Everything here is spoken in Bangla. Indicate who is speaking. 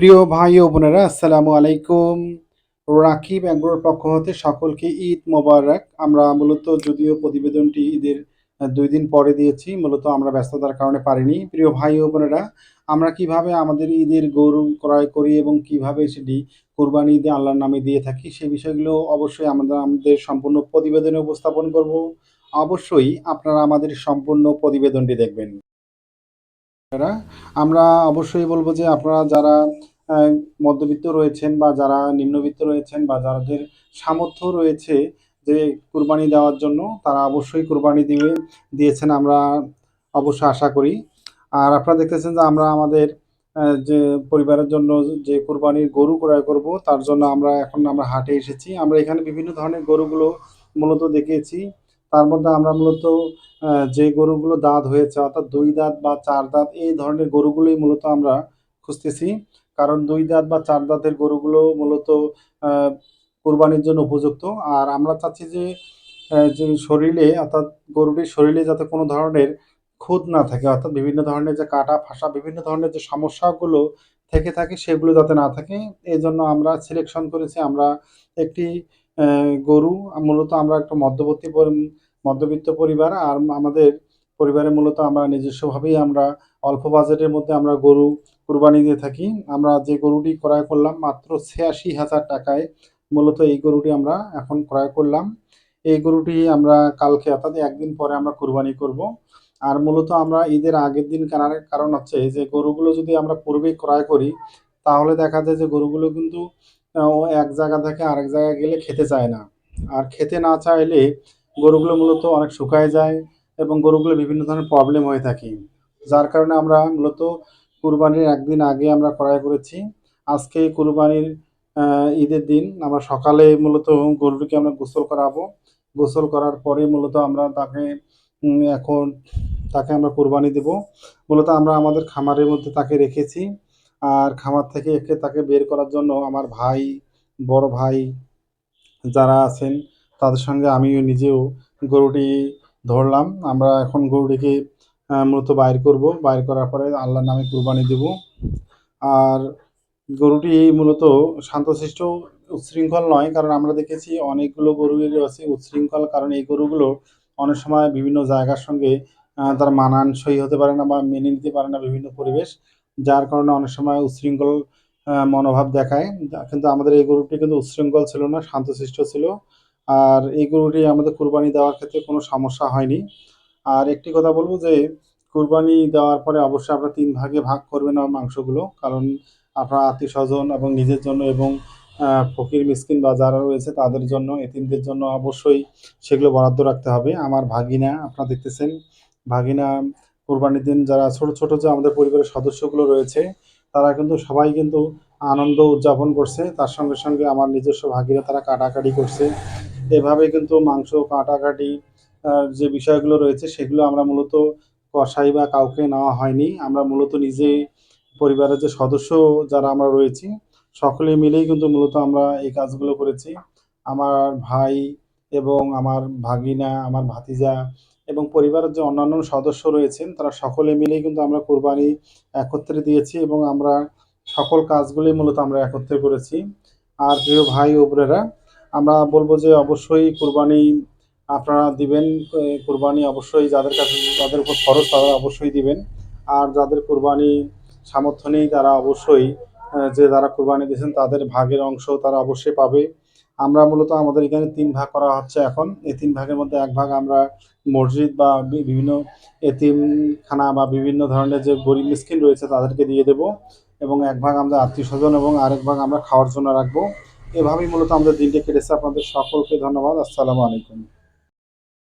Speaker 1: প্রিয় ভাই ও বোনেরা আসসালামু আলাইকুম। রাখি ব্যাংলোর পক্ষ হতে সকলকে ঈদ মোবারক। আমরা মূলত যদিও প্রতিবেদনটি ঈদের ২ দিন পরে দিয়েছি। মূলত আমরা ব্যস্ততার কারণে পারিনি। প্রিয় ভাই ও বোনেরা, আমরা কিভাবে আমাদের ঈদের গরু ক্রয় করি এবং কিভাবে সেটি কুরবানি ঈদে আল্লাহর নামে দিয়ে থাকি সেই বিষয়গুলো অবশ্যই আমাদের সম্পূর্ণ প্রতিবেদনে উপস্থাপন করব। অবশ্যই আপনারা আমাদের সম্পূর্ণ প্রতিবেদনটি দেখবেন। আমরা অবশ্যই বলব যে আপনারা যারা আ মধ্যবিত্ত রয়েছেন বা যারা নিম্নবিত্ত রয়েছেন বা যাদের সামর্থ্য রয়েছে যে কুরবানি দেওয়ার জন্য তারা অবশ্যই কুরবানি দিয়েছেন আমরা অবশ্য আশা করি। আর আপনারা দেখতেছেন যে আমরা আমাদের যে পরিবারের জন্য যে কুরবানির গরু ক্রয় করব তার জন্য আমরা হাটে এসেছি। আমরা এখানে বিভিন্ন ধরনের গরুগুলো মূলত দেখিয়েছি। তার মধ্যে আমরা মূলত যে গরুগুলো দাঁত হয়েছে অর্থাৎ ২ দাঁত বা ৪ দাঁত এই ধরনের গরুগুলোই মূলত আমরা খুঁজতেছি। কারণ ২ দাঁত বা ৪ দাঁতের গরুগুলো মূলত আ কোরবানির জন্য উপযুক্ত। আর আমরা চাচ্ছি যে শরীরে অর্থাৎ গরুটির শরীরে যাতে কোনো ধরনের খুঁত না থাকে অর্থাৎ বিভিন্ন ধরনের যে কাটা, ফাসা বিভিন্ন ধরনের যে সমস্যাগুলো থেকে থাকে সেগুলো যাতে না থাকে। এজন্য আমরা সিলেকশন করেছি আমরা একটি অ্যা গরু মূলত আমরা একটা মধ্যবিত্ত পরিবার। আর আমাদের পরিবারে মূলত আমরা নিজস্বভাবেই আমরা অল্প বাজেটের মধ্যে আমরা গরু কুরবানি দিয়ে থাকি। আমরা যে গরুটি ক্রয় করলাম মাত্র ৳৮৬,০০০ মূলত এই গরুটি আমরা এখন ক্রয় করলাম। এই গরুটি আমরা কালকে অর্থাৎ ১ দিন পরে আমরা কুরবানি করব। আর মূলত আমরা ঈদের আগের দিন কেনার কারণ হচ্ছে যে গরুগুলো যদি আমরা পূর্বেই ক্রয় করি, তাহলে দেখা যায় যে গরুগুলো কিন্তু ও এক জায়গা থেকে আরেক জায়গায় গেলে খেতে চায় না। আর খেতে না চাইলে গরুগুলো মূলত অনেক শুকায় যায় এবং গরুগুলো বিভিন্ন ধরনের প্রবলেম হয়ে থাকে। যার কারণে আমরা মূলত কুরবানির ১ দিন আগে আমরা ক্রয় করেছি। আজকে কুরবানির আ ঈদের দিন আমরা সকালে মূলত গরুটিকে আমরা গোসল করাবো। গোসল করার পরে মূলত আমরা এখন তাকে আমরা কুরবানি দেবো। মূলত আমরা আমাদের খামারের মধ্যে তাকে রেখেছি। আর খামার থেকে তাকে বের করার জন্য আমার ভাই, বড় ভাই যারা আছেন তাদের সঙ্গে আমিও নিজেও গরুটি ধরলাম। আমরা এখন গরুটিকে মূলত বাইর করব। বাইর করার পরে আল্লাহর নামে কুরবানি দেব। আর গরুটি মূলত শান্তশিষ্ট উচ্ছৃঙ্খল নয়। কারণ আমরা দেখেছি অনেকগুলো গরুই আছে উচ্ছৃঙ্খল। কারণ এই গরুগুলো অনেক সময় বিভিন্ন জায়গার সঙ্গে তারা মানানসই হতে পারে না বা মেনে নিতে পারে না বিভিন্ন পরিবেশ। যার কারণে অনেক সময় উচ্ছৃঙ্খল মনোভাব দেখায়। কিন্তু আমাদের এই গরুটি কিন্তু উচ্ছৃঙ্খল ছিল না, শান্তশিষ্ট ছিল। আর এই গরুটি আমাদের কুরবানি দেওয়ার ক্ষেত্রে কোনো সমস্যা হয়নি। আর একটি কথা বলব যে কুরবানি দেওয়ার পরে অবশ্যই আপনারা ৩ ভাগে ভাগ করবেন মাংসগুলো। কারণ আপনার আত্মীয়স্বজন এবং নিজের জন্য এবং ফকির মিসকিন বা যারা রয়েছে তাদের জন্য, এতিমদের জন্য অবশ্যই সেগুলো বরাদ্দ রাখতে হবে। আমার ভাগিনা আপনারা দেখতেছেন, ভাগিনা কোরবানির দিন যারা ছোট যে আমাদের পরিবারের সদস্যগুলো রয়েছে, তারা কিন্তু সবাই কিন্তু আনন্দ উদযাপন করছে। তার সঙ্গে আমার নিজস্ব ভাগিনা তারা কাটাকাটি করছে। এভাবে কিন্তু মাংস কাটাকাটি যে বিষয়গুলো রয়েছে সেগুলো আমরা মূলত কসাই বা কাউকে নেওয়া হয়নি। আমরা মূলত নিজেই পরিবারের যে সদস্য যারা আমরা রয়েছি, সকলে মিলেই কিন্তু মূলত আমরা এই কাজগুলো করেছি। আমার ভাই এবং আমার ভাগিনা, আমার ভাতিজা এবং পরিবারের যে অন্যান্য সদস্য রয়েছেন, তারা সকলে মিলেই কিন্তু আমরা কোরবানি একত্রে দিয়েছি এবং আমরা সকল কাজগুলোই মূলত আমরা একত্রে করেছি। আর প্রিয় ভাই ও বোনেরা, আমরা বলব যে অবশ্যই কোরবানি আপনারা দিবেন। কোরবানি অবশ্যই যাদের উপর খরচ তারা অবশ্যই দিবেন। আর যাদের কোরবানি সামর্থ্য নেই তারা অবশ্যই যারা কোরবানি দিয়েছেন তাদের ভাগের অংশ তারা অবশ্যই পাবে। আমরা মূলত আমাদের এখানে ৩ ভাগ করা হচ্ছে এখন। এই ৩ ভাগের মধ্যে ১ ভাগ আমরা মসজিদ বা বিভিন্ন এতিমখানা বা বিভিন্ন ধরনের যে গরিব মিসকিন রয়েছে তাদেরকে দিয়ে দেব এবং ১ ভাগ আমরা আত্মীয়স্বজন এবং আরেক ভাগ আমরা খাওয়ার জন্য রাখবো। এভাবেই মূলত আমাদের দিনটি কেটেছে। আপনাদের সকলকে ধন্যবাদ। আসসালামু আলাইকুম।